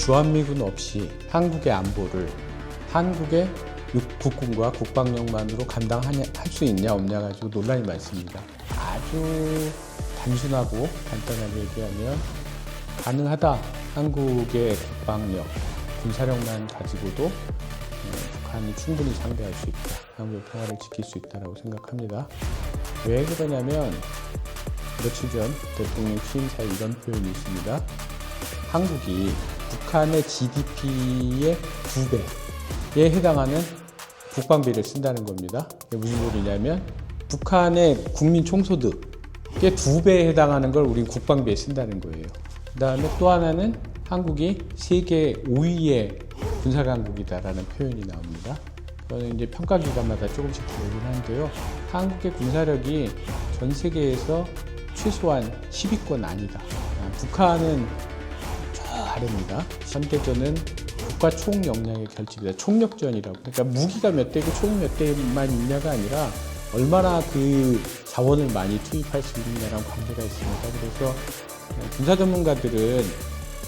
주한미군 없이 한국의 안보를 한국의 국군과 국방력만으로 감당할 수 있냐 없냐 가지고 논란이 많습니다. 아주 단순하고 간단하게 얘기하면 가능하다. 한국의 국방력, 군사력만 가지고도 북한이 충분히 상대할 수 있다. 한국의 평화를 지킬 수 있다고 생각합니다. 왜 그러냐면 며칠 전 대통령 취임사에 이런 표현이 있습니다. 한국이 북한의 GDP의 2배에 해당하는 국방비를 쓴다는 겁니다. 이게 무슨 소리냐면 북한의 국민 총소득의 2배에 해당하는 걸 우린 국방비에 쓴다는 거예요. 그 다음에 또 하나는 한국이 세계 5위의 군사강국이다라는 표현이 나옵니다. 그거는 이제 평가기관마다 조금씩 다르긴 한데요. 한국의 군사력이 전 세계에서 최소한 10위권 아니다. 북한은 저 아래입니다. 현대전은 국가 총역량의 결집이다. 총력전이라고. 그러니까 무기가 몇 대고 총이 몇 대만 있냐가 아니라 얼마나 그 자원을 많이 투입할 수 있느냐랑 관계가 있습니다. 그래서 군사 전문가들은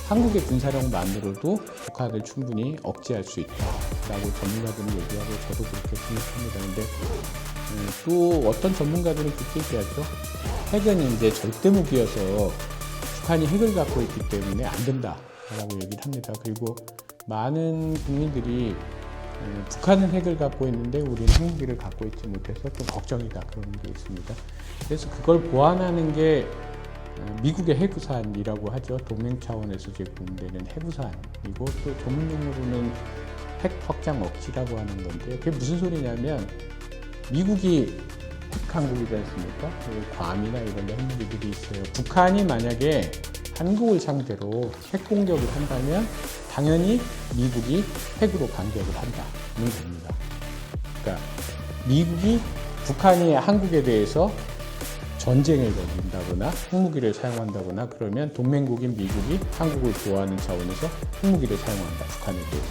한국의 군사력만으로도 북한을 충분히 억제할 수 있다라고 전문가들은 얘기하고 저도 그렇게 생각합니다. 근데 또 어떤 전문가들은 그렇게 얘기하죠. 핵은 이제 절대 무기여서 북한이 핵을 갖고 있기 때문에 안 된다라고 얘기를 합니다. 그리고 많은 국민들이 북한은 핵을 갖고 있는데 우리는 핵무기를 갖고 있지 못해서 좀 걱정이다 그런 게 있습니다. 그래서 그걸 보완하는 게 미국의 해구산이라고 하죠. 동맹 차원에서 제공되는 해구산이고 또 전문 용어로는 핵 확장 억지라고 하는 건데 그게 무슨 소리냐면 미국이 핵 강국이지 않습니까? 괌이나 이런 데 핵무기들이 있어요. 북한이 만약에 한국을 상대로 핵 공격을 한다면 당연히 미국이 핵으로 반격을 한다는 겁니다. 그러니까 미국이 북한이 한국에 대해서 전쟁을 벌인다거나 핵무기를 사용한다거나 그러면 동맹국인 미국이 한국을 보호하는 차원에서 핵무기를 사용한다. 북한에 대해서.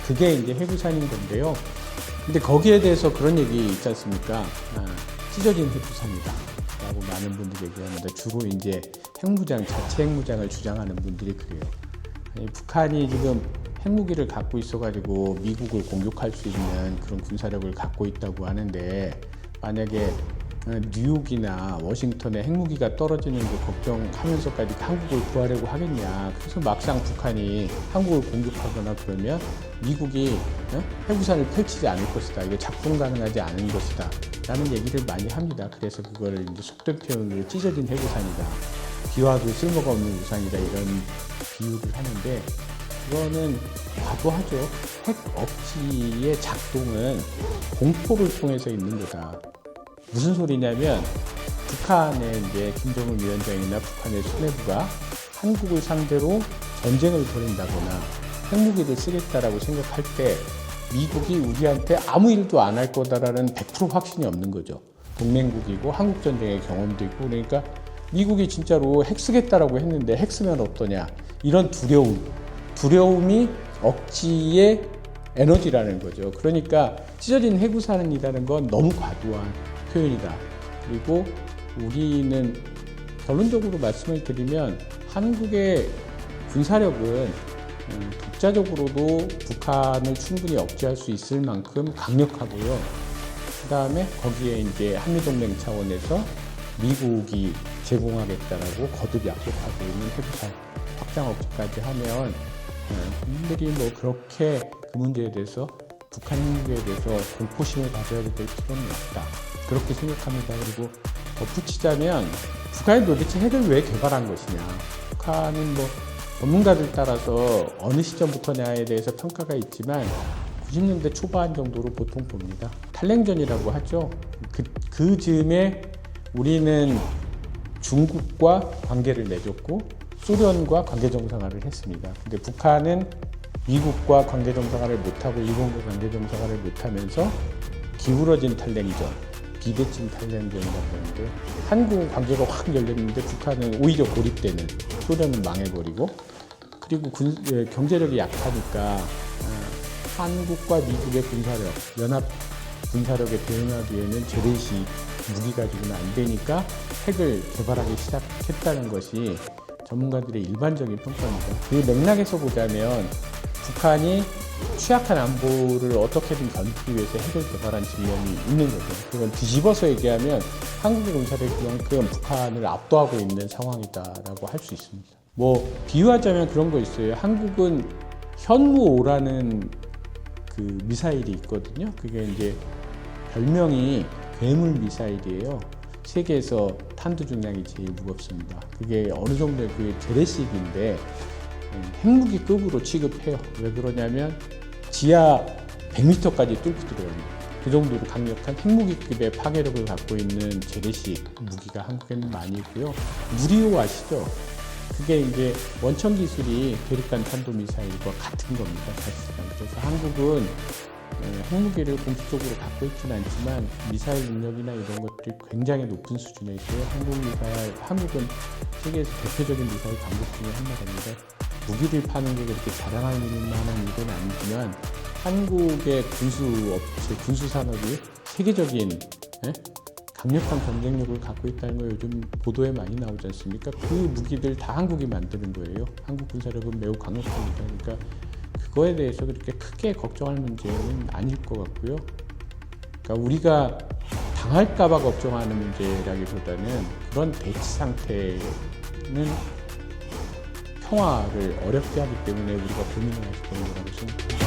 그게 이제 해구산인 건데요. 근데 거기에 대해서 그런 얘기 있지 않습니까? 찢어진 해구산이다. 라고 많은 분들이 얘기합니다. 주로 이제 핵무장, 자체 핵무장을 주장하는 분들이 그래요. 북한이 지금 핵무기를 갖고 있어가지고 미국을 공격할 수 있는 그런 군사력을 갖고 있다고 하는데 만약에 뉴욕이나 워싱턴에 핵무기가 떨어지는 걸 걱정하면서까지 한국을 구하려고 하겠냐. 그래서 막상 북한이 한국을 공격하거나 그러면 미국이 핵우산을 펼치지 않을 것이다. 이게 작동 가능하지 않은 것이다. 라는 얘기를 많이 합니다. 그래서 그걸 이제 속된 표현으로 찢어진 핵우산이다. 비와도 쓸모가 없는 우산이다. 이런 비유를 하는데 그거는 과도하죠. 핵 억지의 작동은 공포를 통해서 있는 거다. 무슨 소리냐면 북한의 이제 김정은 위원장이나 북한의 수뇌부가 한국을 상대로 전쟁을 벌인다거나 핵무기를 쓰겠다라고 생각할 때 미국이 우리한테 아무 일도 안 할 거다라는 100% 확신이 없는 거죠. 동맹국이고 한국 전쟁의 경험도 있고 그러니까 미국이 진짜로 핵 쓰겠다라고 했는데 핵 쓰면 어떠냐 이런 두려움이 억지의 에너지라는 거죠. 그러니까 찢어진 해구산이라는 건 너무 과도한 표현이다. 그리고 우리는 결론적으로 말씀을 드리면 한국의 군사력은 독자적으로도 북한을 충분히 억제할 수 있을 만큼 강력하고요. 그 다음에 거기에 이제 한미동맹 차원에서 미국이 제공하겠다라고 거듭 약속하고 있는 해구산 확장 억제까지 하면 국민들이 뭐 그렇게 그 문제에 대해서 북한 핵무기에 대해서 공포심을 가져야 될 필요는 없다. 그렇게 생각합니다. 그리고 덧붙이자면 북한이 도대체 핵을 왜 개발한 것이냐. 북한은 뭐 전문가들 따라서 어느 시점부터냐에 대해서 평가가 있지만 90년대 초반 정도로 보통 봅니다. 탈냉전이라고 하죠. 그 즈음에 우리는 중국과 관계를 맺었고 소련과 관계 정상화를 했습니다. 근데 북한은 미국과 관계 정상화를 못하고 일본과 관계 정상화를 못하면서 기울어진 탈냉전, 비대칭 탈냉전이라고 하는데 한국은 관계가 확 열렸는데 북한은 오히려 고립되는 소련은 망해버리고 그리고 경제력이 약하니까 한국과 미국의 군사력, 연합 군사력에 대응하기에는 재래식 무기 가지고는 안 되니까 핵을 개발하기 시작했다는 것이 전문가들의 일반적인 평가입니다. 그 맥락에서 보자면 북한이 취약한 안보를 어떻게든 견디기 위해서 핵을 개발한 측면이 있는 거죠. 그건 뒤집어서 얘기하면 한국의 군사력이 그만큼 북한을 압도하고 있는 상황이다라고 할 수 있습니다. 뭐 비유하자면 그런 거 있어요. 한국은 현무5라는 그 미사일이 있거든요. 그게 이제 별명이 괴물 미사일이에요. 세계에서 탄두 중량이 제일 무겁습니다. 그게 어느 정도의 그 재래식인데 핵무기급으로 취급해요. 왜 그러냐면 지하 100m까지 뚫고 들어옵니다. 그 정도로 강력한 핵무기급의 파괴력을 갖고 있는 재래식 무기가 한국에는 많이 있고요. 무리호 아시죠? 그게 이제 원천 기술이 대륙간 탄도미사일과 같은 겁니다. 사실상. 그래서 한국은 핵무기를 공식적으로 갖고 있지는 않지만 미사일 능력이나 이런 것들이 굉장히 높은 수준에 있고요. 한국은 세계에서 대표적인 미사일 강국 중에 한 나라입니다. 무기를 파는 게 그렇게 자랑할 만한 일은 아니지만 한국의 군수 산업이 세계적인 강력한 경쟁력을 갖고 있다는 거 요즘 보도에 많이 나오지 않습니까? 그 무기들 다 한국이 만드는 거예요. 한국 군사력은 매우 강력합니다. 그러니까 그거에 대해서 그렇게 크게 걱정할 문제는 아닐 것 같고요. 그러니까 우리가 당할까봐 걱정하는 문제라기보다는 그런 대치 상태는 평화를 어렵게 하기 때문에 우리가 고민을 해야 되는 거라고 생각합니다.